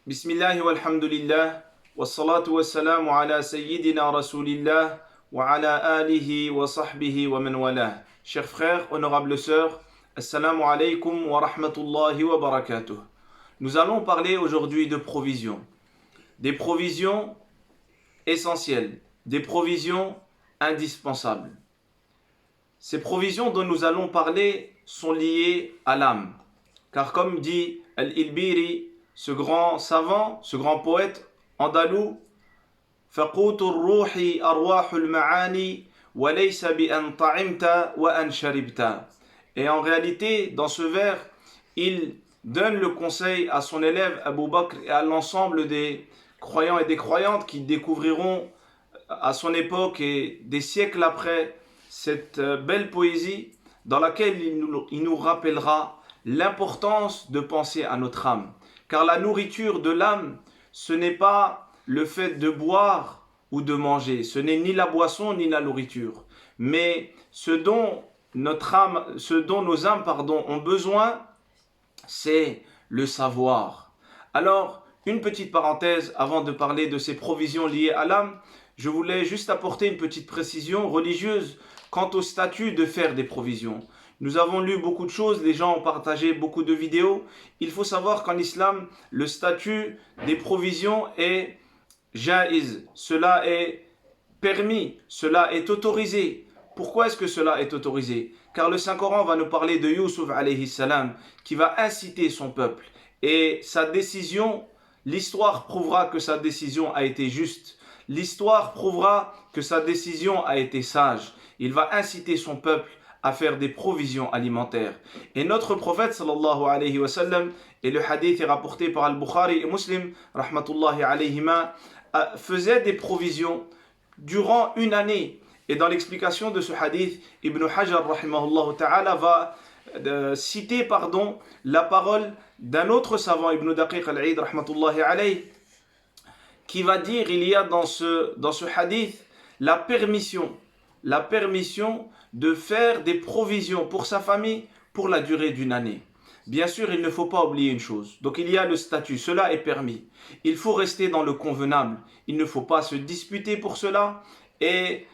بسم الله والحمد لله والصلاة والسلام على سيدنا رسول الله وعلى آله وصحبه ومن والاه. Chers frères, honorables sœurs, Assalamu alaikum wa rahmatullahi wa barakatuh. Nous allons parler aujourd'hui de provisions. Des provisions essentielles, des provisions indispensables. Ces provisions dont nous allons parler sont liées à l'âme. Car comme dit Al-Ilbiri, ce grand savant, ce grand poète andalou, فَقُوتُ الرُّوحِ أَرْوَاحُ الْمَعَانِي وَلَيْسَ بِأَنْ طَعِمْتَ وَأَنْ شَرِبْتَ. Et en réalité, dans ce vers, il donne le conseil à son élève Abu Bakr et à l'ensemble des croyants et des croyantes qui découvriront à son époque et des siècles après cette belle poésie dans laquelle il nous rappellera l'importance de penser à notre âme. Car la nourriture de l'âme, ce n'est pas le fait de boire ou de manger, ce n'est ni la boisson ni la nourriture, mais ce dont nos âmes ont besoin, c'est le savoir. Alors, une petite parenthèse avant de parler de ces provisions liées à l'âme, je voulais juste apporter une petite précision religieuse quant au statut de faire des provisions. Nous avons lu beaucoup de choses, les gens ont partagé beaucoup de vidéos. Il faut savoir qu'en islam, le statut des provisions est jaïz. Cela est permis, cela est autorisé. Pourquoi est-ce que cela est autorisé? Car le Saint-Coran va nous parler de Youssouf alayhi salam, qui va inciter son peuple. Et sa décision, l'histoire prouvera que sa décision a été juste. L'histoire prouvera que sa décision a été sage. Il va inciter son peuple à faire des provisions alimentaires. Et notre prophète sallallahu alayhi wa sallam, et le hadith est rapporté par Al-Bukhari et Muslim, rahmatullahi alayhima, faisait des provisions durant une année. Et dans l'explication de ce hadith, Ibn Hajar rahimahullah ta'ala va citer la parole d'un autre savant, Ibn Daqiq al-Eid rahmatullahi alayhi, qui va dire, il y a dans ce hadith la permission de faire des provisions pour sa famille pour la durée d'une année. Bien sûr, il ne faut pas oublier une chose. Donc il y a le statut, cela est permis. Il faut rester dans le convenable. Il ne faut pas se disputer pour cela. Et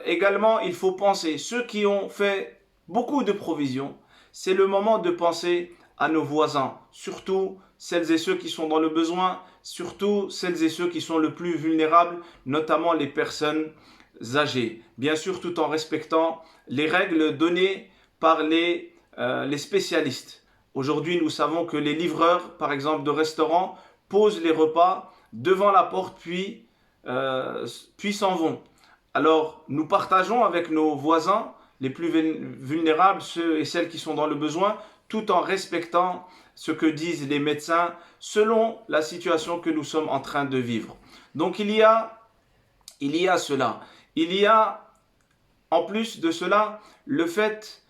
également, il faut penser, ceux qui ont fait beaucoup de provisions, c'est le moment de penser à nos voisins, surtout celles et ceux qui sont dans le besoin, surtout celles et ceux qui sont le plus vulnérables, notamment les personnes âgées. Bien sûr, tout en respectant les règles données par les spécialistes. Aujourd'hui, nous savons que les livreurs, par exemple, de restaurants, posent les repas devant la porte, puis s'en vont. Alors, nous partageons avec nos voisins, les plus vulnérables, ceux et celles qui sont dans le besoin, tout en respectant ce que disent les médecins selon la situation que nous sommes en train de vivre. Donc, il y a cela. Il y a, en plus de cela, le fait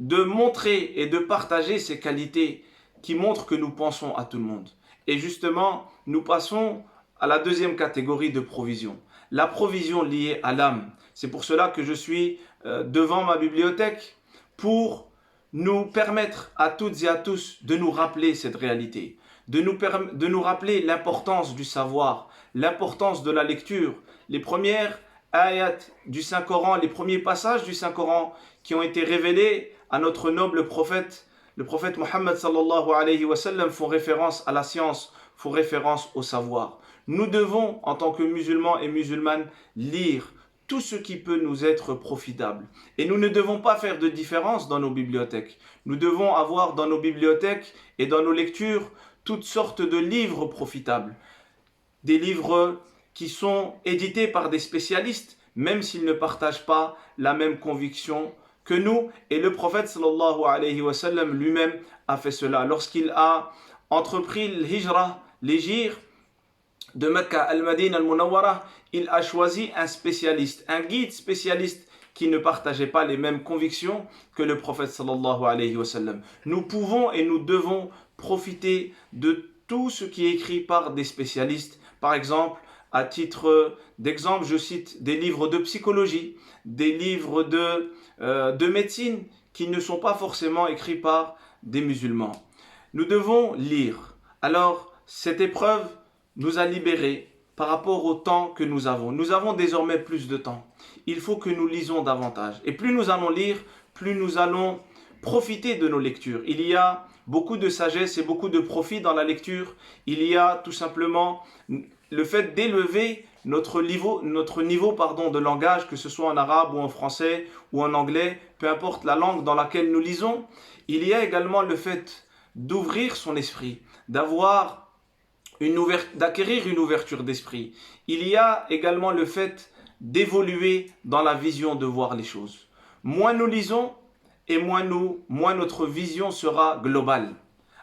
de montrer et de partager ces qualités qui montrent que nous pensons à tout le monde. Et justement, nous passons à la deuxième catégorie de provision. La provision liée à l'âme. C'est pour cela que je suis devant ma bibliothèque pour nous permettre à toutes et à tous de nous rappeler cette réalité, de nous rappeler l'importance du savoir, l'importance de la lecture. Les premières ayats du Saint-Coran, les premiers passages du Saint-Coran qui ont été révélés à notre noble prophète, le prophète Mohammed sallallahu alayhi wa sallam, font référence à la science, font référence au savoir. Nous devons, en tant que musulmans et musulmanes, lire tout ce qui peut nous être profitable. Et nous ne devons pas faire de différence dans nos bibliothèques. Nous devons avoir dans nos bibliothèques et dans nos lectures toutes sortes de livres profitables. Des livres qui sont édités par des spécialistes, même s'ils ne partagent pas la même conviction que nous. Et le prophète sallallahu alayhi wa sallam lui-même a fait cela. Lorsqu'il a entrepris l'hijra, l'hégire de Mecca al-Madina al-Munawwara, il a choisi un spécialiste, un guide spécialiste qui ne partageait pas les mêmes convictions que le prophète sallallahu alayhi wa sallam. Nous pouvons et nous devons profiter de tout ce qui est écrit par des spécialistes. Par exemple, à titre d'exemple, je cite des livres de psychologie, des livres de médecine qui ne sont pas forcément écrits par des musulmans. Nous devons lire. Alors, cette épreuve nous a libérés par rapport au temps que nous avons. Nous avons désormais plus de temps. Il faut que nous lisons davantage. Et plus nous allons lire, plus nous allons profiter de nos lectures. Il y a beaucoup de sagesse et beaucoup de profit dans la lecture. Il y a tout simplement le fait d'élever notre niveau de langage, que ce soit en arabe ou en français ou en anglais, peu importe la langue dans laquelle nous lisons. Il y a également le fait d'ouvrir son esprit, d'acquérir une ouverture d'esprit. Il y a également le fait d'évoluer dans la vision de voir les choses. Moins nous lisons et moins notre vision sera globale.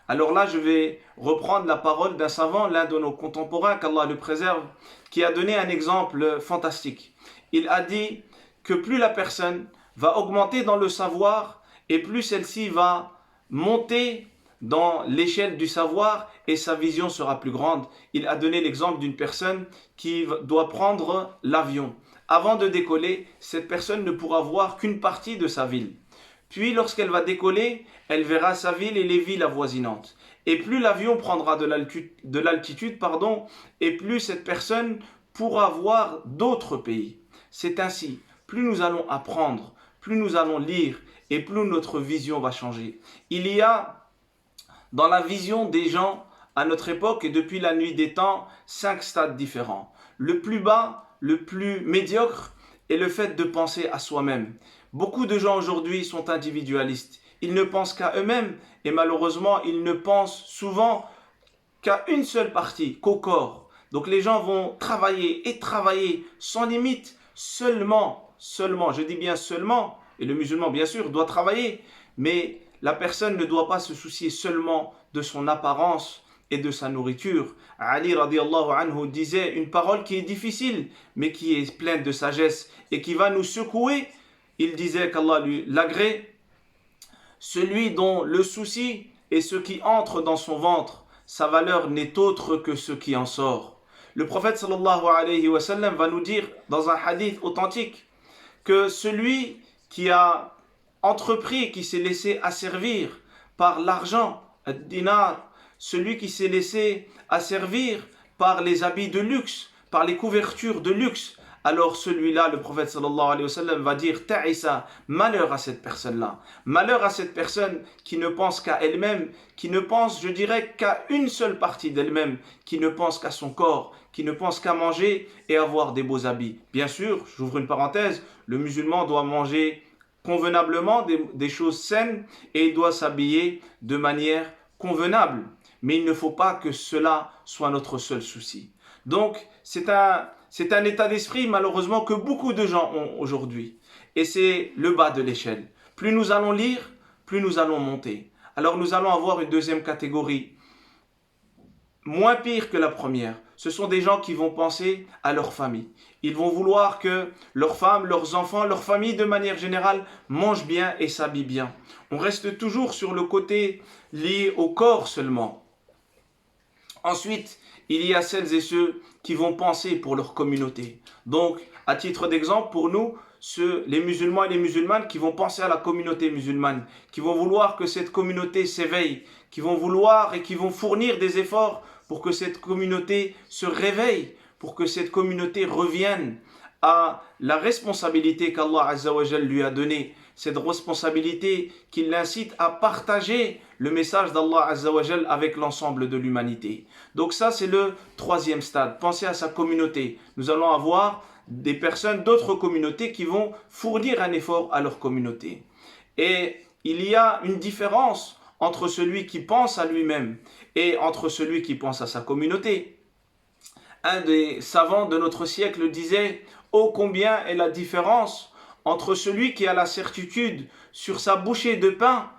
Alors là, je vais reprendre la parole d'un savant, l'un de nos contemporains, qu'Allah le préserve, qui a donné un exemple fantastique. Il a dit que plus la personne va augmenter dans le savoir et plus celle-ci va monter dans l'échelle du savoir et sa vision sera plus grande. Il a donné l'exemple d'une personne qui doit prendre l'avion. Avant de décoller, cette personne ne pourra voir qu'une partie de sa ville. Puis lorsqu'elle va décoller, elle verra sa ville et les villes avoisinantes. Et plus l'avion prendra de l'altitude, et plus cette personne pourra voir d'autres pays. C'est ainsi, plus nous allons apprendre, plus nous allons lire et plus notre vision va changer. Il y a dans la vision des gens à notre époque et depuis la nuit des temps 5 stades différents. Le plus bas, le plus médiocre est le fait de penser à soi-même. Beaucoup de gens aujourd'hui sont individualistes. Ils ne pensent qu'à eux-mêmes et malheureusement, ils ne pensent souvent qu'à une seule partie, qu'au corps. Donc les gens vont travailler et travailler sans limite, seulement, je dis bien seulement, et le musulman bien sûr doit travailler, mais la personne ne doit pas se soucier seulement de son apparence et de sa nourriture. Ali radiallahu anhu disait une parole qui est difficile, mais qui est pleine de sagesse et qui va nous secouer. Il disait qu'Allah lui l'agrée, celui dont le souci est ce qui entre dans son ventre, sa valeur n'est autre que ce qui en sort. Le prophète sallallahu alayhi wa sallam va nous dire dans un hadith authentique que celui qui a entrepris, qui s'est laissé asservir par l'argent, dinar, celui qui s'est laissé asservir par les habits de luxe, par les couvertures de luxe, alors celui-là, le prophète sallallahu alayhi wa sallam va dire ta'isa, malheur à cette personne-là, malheur à cette personne qui ne pense qu'à elle-même, qui ne pense, je dirais, qu'à une seule partie d'elle-même, qui ne pense qu'à son corps, qui ne pense qu'à manger et avoir des beaux habits. Bien sûr, j'ouvre une parenthèse, le musulman doit manger convenablement des choses saines et il doit s'habiller de manière convenable. Mais il ne faut pas que cela soit notre seul souci. Donc, c'est un état d'esprit malheureusement que beaucoup de gens ont aujourd'hui. Et c'est le bas de l'échelle. Plus nous allons lire, plus nous allons monter. Alors nous allons avoir une deuxième catégorie, moins pire que la première. Ce sont des gens qui vont penser à leur famille. Ils vont vouloir que leurs femmes, leurs enfants, leur famille de manière générale mangent bien et s'habillent bien. On reste toujours sur le côté lié au corps seulement. Ensuite, il y a celles et ceux qui vont penser pour leur communauté. Donc, à titre d'exemple, pour nous, les musulmans et les musulmanes qui vont penser à la communauté musulmane, qui vont vouloir que cette communauté s'éveille, qui vont vouloir et qui vont fournir des efforts pour que cette communauté se réveille, pour que cette communauté revienne à la responsabilité qu'Allah Azza wa Jal lui a donnée, cette responsabilité qui l'incite à partager le message d'Allah Azza wa Jal avec l'ensemble de l'humanité. Donc ça, c'est le troisième stade, penser à sa communauté. Nous allons avoir des personnes d'autres communautés qui vont fournir un effort à leur communauté. Et il y a une différence entre celui qui pense à lui-même et entre celui qui pense à sa communauté. Un des savants de notre siècle disait « Ô combien est la différence entre celui qui a la certitude sur sa bouchée de pain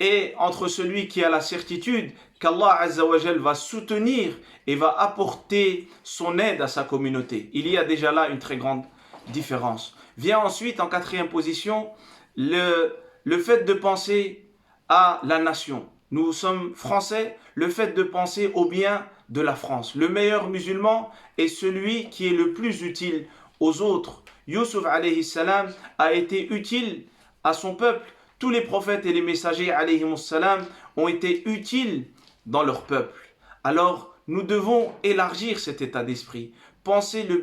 et entre celui qui a la certitude qu'Allah Azza wa Jal va soutenir et va apporter son aide à sa communauté. » Il y a déjà là une très grande différence. Vient ensuite en quatrième position le fait de penser à la nation. Nous sommes français, le fait de penser au bien de la France. Le meilleur musulman est celui qui est le plus utile aux autres. Yusuf alayhi salam a été utile à son peuple. Tous les prophètes et les messagers alayhi salam ont été utiles dans leur peuple. Alors, nous devons élargir cet état d'esprit, penser le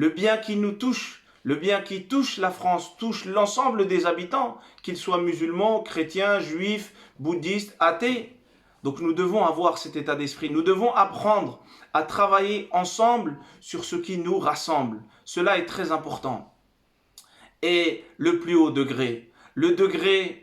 bien qui nous touche, le bien qui touche la France, touche l'ensemble des habitants, qu'ils soient musulmans, chrétiens, juifs, bouddhistes, athées. Donc nous devons avoir cet état d'esprit, nous devons apprendre à travailler ensemble sur ce qui nous rassemble. Cela est très important. Et le plus haut degré, le degré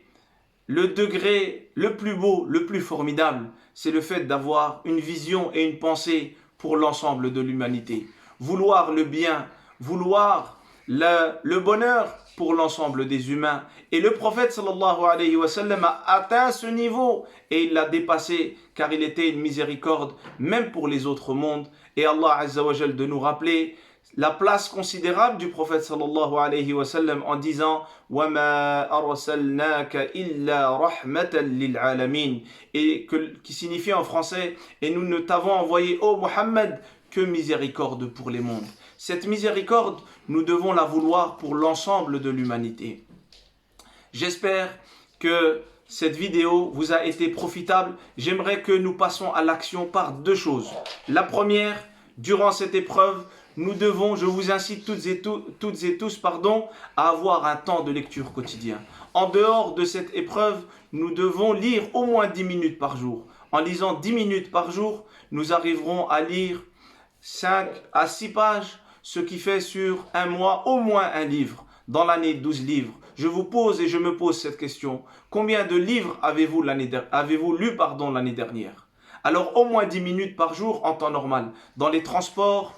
le plus beau, le plus formidable, c'est le fait d'avoir une vision et une pensée pour l'ensemble de l'humanité. Vouloir le bien, vouloir le bonheur pour l'ensemble des humains. Et le prophète sallallahu alayhi wa sallam a atteint ce niveau et il l'a dépassé car il était une miséricorde même pour les autres mondes. Et Allah azza wa jal de nous rappeler la place considérable du prophète sallallahu alayhi wa sallam en disant وَمَا أَرْسَلْنَاكَ إِلَّا رَحْمَةً لِلْعَالَمِينَ et qui signifie en français et nous ne t'avons envoyé ô Muhammad que miséricorde pour les mondes. Cette miséricorde, nous devons la vouloir pour l'ensemble de l'humanité. J'espère que cette vidéo vous a été profitable. J'aimerais que nous passions à l'action par deux choses. La première, durant cette épreuve, nous devons, je vous incite toutes et tous, à avoir un temps de lecture quotidien. En dehors de cette épreuve, nous devons lire au moins 10 minutes par jour. En lisant 10 minutes par jour, nous arriverons à lire 5 à 6 pages, ce qui fait sur un mois au moins un livre. Dans l'année, 12 livres. Je vous pose et je me pose cette question. Combien de livres avez-vous lu l'année dernière? Alors au moins 10 minutes par jour en temps normal. Dans les transports,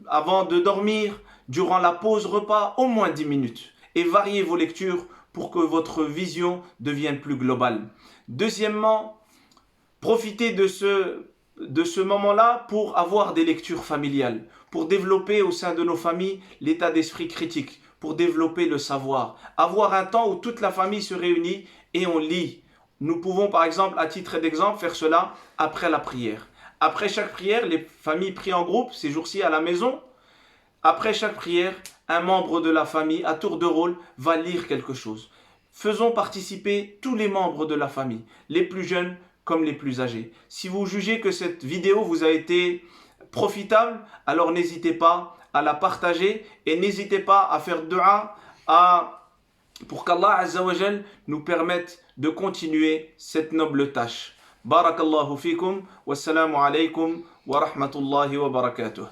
avant de dormir, durant la pause repas, au moins 10 minutes. Et variez vos lectures pour que votre vision devienne plus globale. Deuxièmement, profitez de ce moment-là pour avoir des lectures familiales, pour développer au sein de nos familles l'état d'esprit critique, pour développer le savoir. Avoir un temps où toute la famille se réunit et on lit. Nous pouvons par exemple, à titre d'exemple, faire cela après la prière. Après chaque prière, les familles prient en groupe, ces jours-ci à la maison. Après chaque prière, un membre de la famille, à tour de rôle, va lire quelque chose. Faisons participer tous les membres de la famille, les plus jeunes comme les plus âgés. Si vous jugez que cette vidéo vous a été profitable, alors n'hésitez pas à la partager et n'hésitez pas à faire dua pour qu'Allah Azza wa Jal nous permette de continuer cette noble tâche. Barakallahu fikum, wassalamu alaykum wa rahmatullahi wa barakatuh.